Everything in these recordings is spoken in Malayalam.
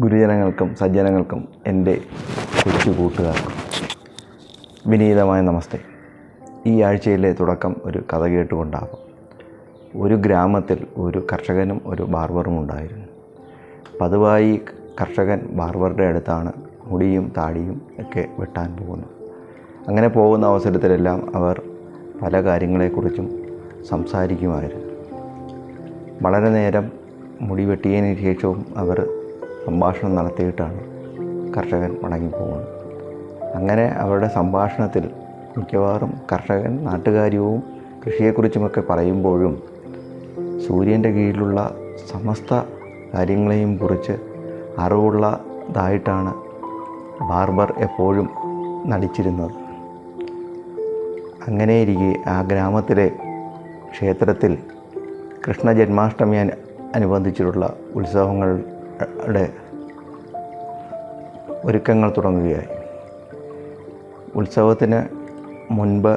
ഗുരുജനങ്ങൾക്കും സജ്ജനങ്ങൾക്കും എൻ്റെ കൊച്ചു കൂട്ടുകാർക്കും വിനീതമായ നമസ്തേ. ഈ ആഴ്ചയിലെ തുടക്കം ഒരു കഥ കേട്ടുകൊണ്ടാകും. ഒരു ഗ്രാമത്തിൽ ഒരു കർഷകനും ഒരു ബാർബറും ഉണ്ടായിരുന്നു. പതിവായി കർഷകൻ ബാർബറുടെ അടുത്താണ് മുടിയും താടിയും ഒക്കെ വെട്ടാൻ പോകുന്നത്. അങ്ങനെ പോകുന്ന അവസരത്തിലെല്ലാം അവർ പല കാര്യങ്ങളെക്കുറിച്ചും സംസാരിക്കുമായിരുന്നു. വളരെ നേരം മുടി വെട്ടിയതിന് ശേഷവും അവർ സംഭാഷണം നടത്തിയിട്ടാണ് കർഷകൻ മടങ്ങിപ്പോകുന്നത്. അങ്ങനെ അവരുടെ സംഭാഷണത്തിൽ മിക്കവാറും കർഷകൻ നാട്ടുകാര്യവും കൃഷിയെക്കുറിച്ചുമൊക്കെ പറയുമ്പോഴും സൂര്യൻ്റെ കീഴിലുള്ള സമസ്ത കാര്യങ്ങളെയും കുറിച്ച് അറിവുള്ളതായിട്ടാണ് ബാർബർ എപ്പോഴും നടിച്ചിരുന്നത്. അങ്ങനെയിരിക്കെ ആ ഗ്രാമത്തിലെ ക്ഷേത്രത്തിൽ കൃഷ്ണ ജന്മാഷ്ടമി അനുബന്ധിച്ചിട്ടുള്ള ഉത്സവങ്ങളുടെ ഒരുക്കങ്ങൾ തുടങ്ങുകയായി. ഉത്സവത്തിന് മുൻപ്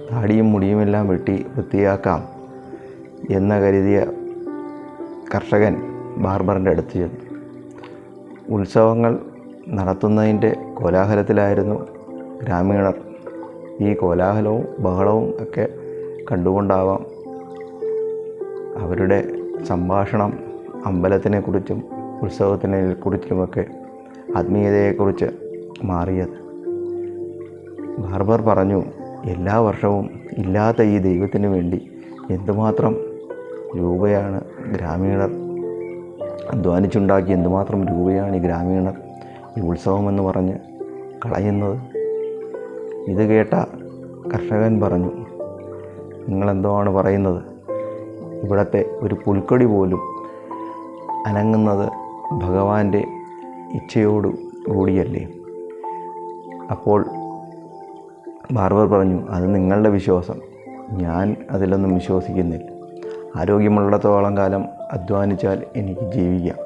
താടിയും മുടിയുമെല്ലാം വെട്ടി വൃത്തിയാക്കാം എന്ന് കരുതിയ കർഷകൻ ബാർബറിൻ്റെ അടുത്ത് ചെന്നു. ഉത്സവങ്ങൾ നടത്തുന്നതിൻ്റെ കോലാഹലത്തിലായിരുന്നു ഗ്രാമീണർ. ഈ കോലാഹലവും ബഹളവും ഒക്കെ കണ്ടുകൊണ്ടാവാം അവരുടെ സംഭാഷണം അമ്പലത്തിനെക്കുറിച്ചും ഉത്സവത്തിനെ കുറിച്ചുമൊക്കെ ആത്മീയതയെക്കുറിച്ച് മാറിയത്. ബാർബർ പറഞ്ഞു, എല്ലാ വർഷവും ഇല്ലാത്ത ഈ ദൈവത്തിന് വേണ്ടി എന്തുമാത്രം രൂപയാണ് ഗ്രാമീണർ അധ്വാനിച്ചുണ്ടാക്കി, എന്തുമാത്രം രൂപയാണ് ഈ ഗ്രാമീണർ ഈ ഉത്സവമെന്ന് പറഞ്ഞ് കളയുന്നത്. ഇത് കേട്ട കർഷകൻ പറഞ്ഞു, നിങ്ങളെന്തോആണ് പറയുന്നത്? ഇവിടുത്തെ ഒരു പുൽക്കൊടി പോലും അനങ്ങുന്നത് ഭഗവാന്റെ ഇച്ഛയോടു കൂടിയല്ലേ? അപ്പോൾ ബാർബർ പറഞ്ഞു, അത് നിങ്ങളുടെ വിശ്വാസം, ഞാൻ അതിലൊന്നും വിശ്വസിക്കുന്നില്ല. ആരോഗ്യമുള്ളിടത്തോളം കാലം അധ്വാനിച്ചാൽ എനിക്ക് ജീവിക്കാം,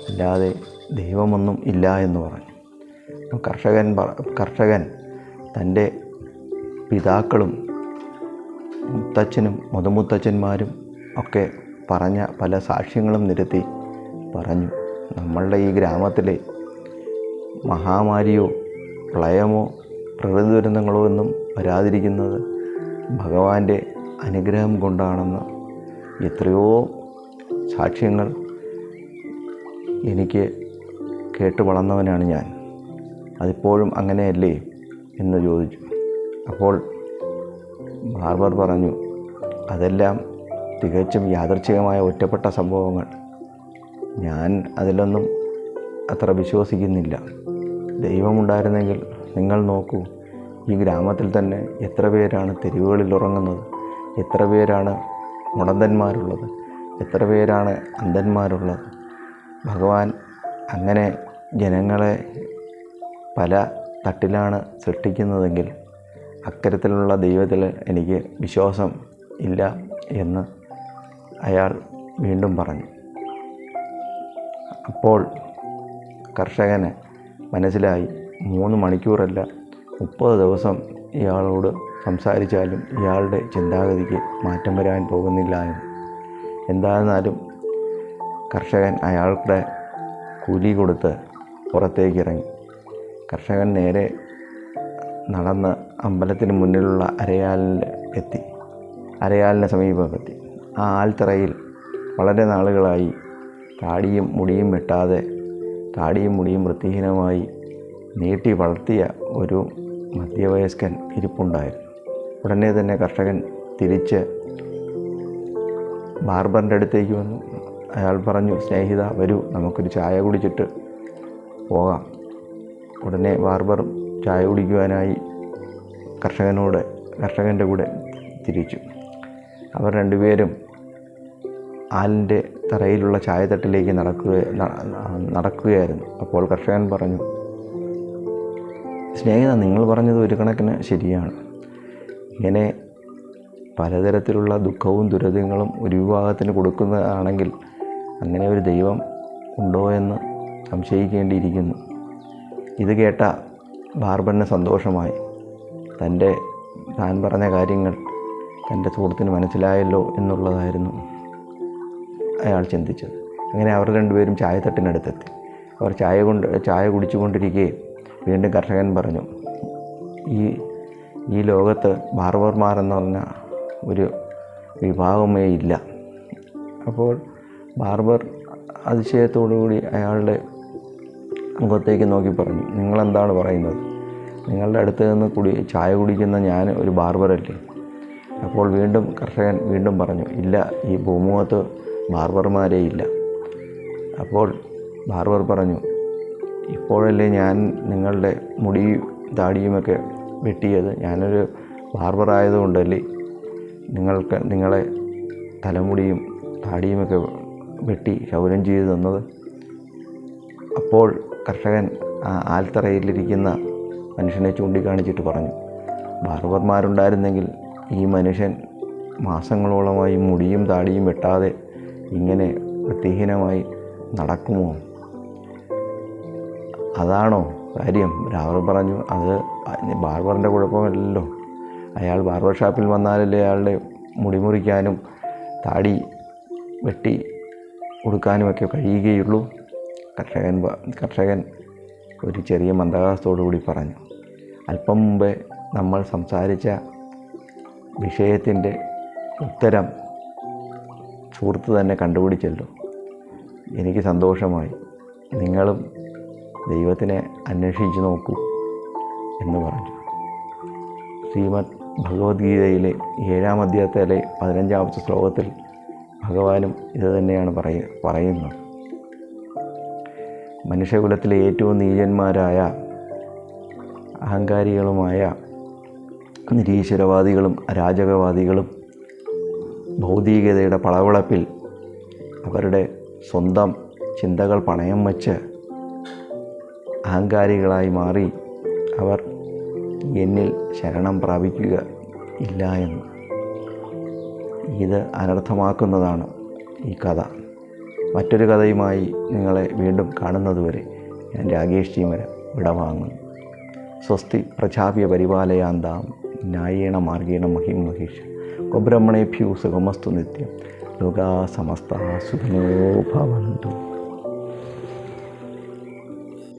അല്ലാതെ ദൈവമൊന്നും ഇല്ല എന്ന് പറഞ്ഞു. കർഷകൻ തൻ്റെ പിതാക്കളും മുത്തച്ഛനും മുതുമുത്തച്ഛന്മാരും ഒക്കെ പറഞ്ഞ പല സാക്ഷ്യങ്ങളും നിരത്തി പറഞ്ഞു, നമ്മളുടെ ഈ ഗ്രാമത്തിലെ മഹാമാരിയോ പ്രളയമോ പ്രകൃതി ദുരന്തങ്ങളോ ഒന്നും വരാതിരിക്കുന്നത് ഭഗവാന്റെ അനുഗ്രഹം കൊണ്ടാണെന്ന് എത്രയോ സാക്ഷ്യങ്ങൾ എനിക്ക് കേട്ട് വളർന്നവനാണ് ഞാൻ. അതിപ്പോഴും അങ്ങനെയല്ലേ എന്ന് ചോദിച്ചു. അപ്പോൾ ബാർബർ പറഞ്ഞു, അതെല്ലാം തികച്ചും യാദൃച്ഛികമായ ഒറ്റപ്പെട്ട സംഭവങ്ങൾ, ഞാൻ അതിലൊന്നും അത്ര വിശ്വസിക്കുന്നില്ല. ദൈവമുണ്ടായിരുന്നെങ്കിൽ നിങ്ങൾ നോക്കൂ, ഈ ഗ്രാമത്തിൽ തന്നെ എത്ര പേരാണ് തെരുവുകളിൽ ഉറങ്ങുന്നത്, എത്ര പേരാണ് മുടന്തന്മാരുള്ളത്, എത്ര പേരാണ് അന്ധന്മാരുള്ളത്. ഭഗവാൻ അങ്ങനെ ജനങ്ങളെ പല തട്ടിലാണ് സൃഷ്ടിക്കുന്നതെങ്കിൽ അത്തരത്തിലുള്ള ദൈവത്തിൽ എനിക്ക് വിശ്വാസം ഇല്ല എന്ന് അയാൾ വീണ്ടും പറഞ്ഞു. അപ്പോൾ കർഷകന് മനസ്സിലായി, 3 മണിക്കൂറല്ല 30 ദിവസം ഇയാളോട് സംസാരിച്ചാലും ഇയാളുടെ ചിന്താഗതിക്ക് മാറ്റം വരാൻ പോകുന്നില്ല എന്ന്. എന്തായിരുന്നാലും കർഷകൻ അയാളുടെ കൂലി കൊടുത്ത് പുറത്തേക്ക് ഇറങ്ങി. കർഷകൻ നേരെ നടന്ന് അമ്പലത്തിന് മുന്നിലുള്ള അരയാലിന് സമീപമെത്തി. ആ ആൽത്തറയിൽ വളരെ നാളുകളായി താടിയും മുടിയും വെട്ടാതെ, താടിയും മുടിയും വൃത്തിഹീനമായി നീട്ടി വളർത്തിയ ഒരു മധ്യവയസ്കൻ ഇരിപ്പുണ്ടായിരുന്നു. ഉടനെ തന്നെ കർഷകൻ തിരിച്ച് ബാർബറിൻ്റെ അടുത്തേക്ക് വന്നു. അയാൾ പറഞ്ഞു, സ്നേഹിത വരൂ, നമുക്കൊരു ചായ കുടിച്ചിട്ട് പോകാം. ഉടനെ ബാർബർ ചായ കുടിക്കുവാനായി കർഷകൻ്റെ കൂടെ തിരിച്ചു. അവർ രണ്ടുപേരും ആലിൻ്റെ തറയിലുള്ള ചായത്തട്ടിലേക്ക് നടക്കുകയായിരുന്നു. അപ്പോൾ കർഷകൻ പറഞ്ഞു, സ്നേഹിത, നിങ്ങൾ പറഞ്ഞത് ഒരു കണക്കിന് ശരിയാണ്. ഇങ്ങനെ പലതരത്തിലുള്ള ദുഃഖവും ദുരിതങ്ങളും ഒരു വിഭാഗത്തിന് കൊടുക്കുന്നതാണെങ്കിൽ അങ്ങനെ ഒരു ദൈവം ഉണ്ടോ എന്ന് സംശയിക്കേണ്ടിയിരിക്കുന്നു. ഇത് കേട്ട ബാർബറിന് സന്തോഷമായി. താൻ പറഞ്ഞ കാര്യങ്ങൾ തൻ്റെ സുഹൃത്തിന് മനസ്സിലായല്ലോ എന്നുള്ളതായിരുന്നു അയാൾ ചിന്തിച്ചത്. അങ്ങനെ അവർ രണ്ടുപേരും ചായത്തട്ടിനടുത്തെത്തി. അവർ ചായ കുടിച്ചുകൊണ്ടിരിക്കെ വീണ്ടും കർഷകൻ പറഞ്ഞു, ഈ ലോകത്ത് ബാർബർമാരെന്ന് പറഞ്ഞ ഒരു വിഭാഗമേ ഇല്ല. അപ്പോൾ ബാർബർ അതിശയത്തോടുകൂടി അയാളുടെ മുഖത്തേക്ക് നോക്കി പറഞ്ഞു, നിങ്ങളെന്താണ് പറയുന്നത്? നിങ്ങളുടെ അടുത്ത് നിന്ന് ചായ കുടിക്കുന്ന ഞാൻ ഒരു ബാർബറല്ലേ? അപ്പോൾ വീണ്ടും കർഷകൻ വീണ്ടും പറഞ്ഞു, ഇല്ല, ഈ ഭൂമുഖത്ത് ബാർബർമാരേ ഇല്ല. അപ്പോൾ ബാർബർ പറഞ്ഞു, ഇപ്പോഴല്ലേ ഞാൻ നിങ്ങളുടെ മുടിയും താടിയുമൊക്കെ വെട്ടിയത്? ഞാനൊരു ബാർബറായതുകൊണ്ടല്ലേ നിങ്ങളെ തലമുടിയും താടിയുമൊക്കെ വെട്ടി ക്ഷൗരം ചെയ്തു തന്നത്? അപ്പോൾ കർഷകൻ ആൽത്തറയിലിരിക്കുന്ന മനുഷ്യനെ ചൂണ്ടിക്കാണിച്ചിട്ട് പറഞ്ഞു, ബാർബർമാരുണ്ടായിരുന്നെങ്കിൽ ഈ മനുഷ്യൻ മാസങ്ങളോളമായി മുടിയും താടിയും വെട്ടാതെ ഇങ്ങനെ വൃത്തിഹീനമായി നടക്കുമോ? അതാണോ കാര്യം? ബാർബർ പറഞ്ഞു, അത് ബാർബറിൻ്റെ കുഴപ്പമല്ലല്ലോ. അയാൾ ബാർബർ ഷാപ്പിൽ വന്നാലല്ലേ അയാളുടെ മുടി മുറിക്കാനും താടി വെട്ടി കൊടുക്കാനുമൊക്കെ കഴിയുകയുള്ളൂ. കർഷകൻ ഒരു ചെറിയ മന്ദഹാസത്തോടു കൂടി പറഞ്ഞു, അല്പം മുമ്പേ നമ്മൾ സംസാരിച്ച വിഷയത്തിൻ്റെ ഉത്തരം സുഹൃത്ത് തന്നെ കണ്ടുപിടിച്ചല്ലോ. എനിക്ക് സന്തോഷമായി. നിങ്ങളും ദൈവത്തിനെ അന്വേഷിച്ച് നോക്കൂ എന്ന് പറഞ്ഞു. ശ്രീമദ് ഭഗവത്ഗീതയിലെ 7-ാം അധ്യായത്തിലെ 15-ാമത്തെ ശ്ലോകത്തിൽ ഭഗവാനും ഇത് തന്നെയാണ് പറയുന്നത്. മനുഷ്യകുലത്തിലെ ഏറ്റവും നീചന്മാരായ അഹങ്കാരികളുമായ നിരീശ്വരവാദികളും അരാജകവാദികളും ഭൗതികതയുടെ പളവളപ്പിൽ അവരുടെ സ്വന്തം ചിന്തകൾ പണയം വച്ച് അഹങ്കാരികളായി മാറി അവർ എന്നിൽ ശരണം പ്രാപിക്കുക ഇല്ല എന്ന്. ഇത് അനർത്ഥമാക്കുന്നതാണ് ഈ കഥ. മറ്റൊരു കഥയുമായി നിങ്ങളെ വീണ്ടും കാണുന്നതുവരെ ഞാൻ രാകേഷ് ചീമര വിടവാങ്ങുന്നു. സ്വസ്തി പ്രജാഭ്യ പരിപാലയാന്താം ന്യായേണ മാർഗേണ മഹിം മഹിഷ ഗോബ്രഹ്മണേഭ്യോ സുഖമസ്തു നിത്യം. ലോകാ സമസ്താ സുഖിനോ ഭവന്തു.